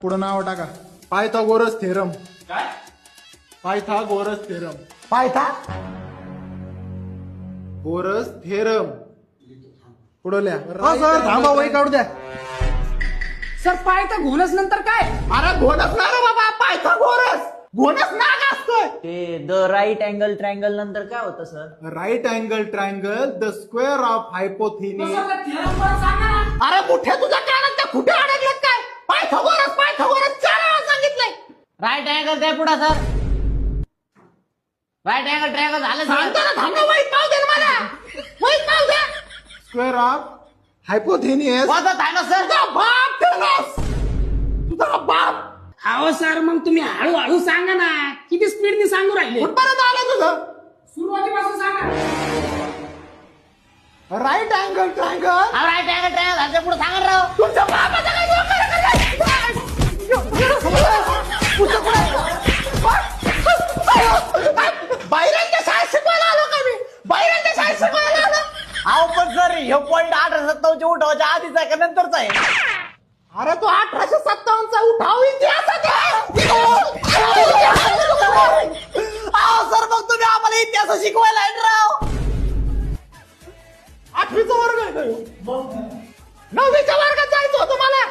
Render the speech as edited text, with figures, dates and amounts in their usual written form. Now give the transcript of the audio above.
पुढं नाव टाका. Pythagoras theorem. काय? Pythagoras theorem. Pythagoras theorem. पुढं लिहा. सर थांबा वही काढू द्या. सर पायथा घोणस नंतर काय? अरे घोणच ना रे बाबा, पायथागोरस घोणच नाग असतोय. ते द राईट अँगल ट्रायंगल नंतर काय होतं sir? Right angle triangle the square of hypotenuse. अरे मुठ्या तुझ्या कानात त्या कुठे अडकलेत काय? पायथागोरस पायथागोरस 4 वेळा सांगितलंय. राईट अँगल काय पुढे सर? राईट अँगल ट्रायंगल झालं सर. सांगतो ना, थांब ना, वहीत नाव दे ना मला. वहीत नाव दे. Square of हायपोथिनिस. वाजत आहे ना सर? तुझा बाप टेलस. तुझा बाप. अहो सर मग तुम्ही हळूहळू सांगा ना, किती स्पीडने सांगू राहिले. कुठपर्यंत आलं तुझं? सुरुवातीपासून सांगा. Right angle triangle. Right angle triangle झालं पुढे सांगा राव. तुमच्या बापाचं काय डोकं रे काय? बाहेरच्या शाळेत शिकवायला आलो का मी? बाहेरच्या शाळेत शिकवायला आलो. अहो पण सर हे पॉईंट 1897 उठावाच्या आधीचा आहे का नंतरचा आहे? अरे तो 1857 उठाव इतिहासात आहे. अहो सर मग तुम्ही आम्हाला इतिहास शिकवायला आहे राव. 8वीचा वर्ग आहे तो. 9वीच्या वर्गात जायचं होतं मला.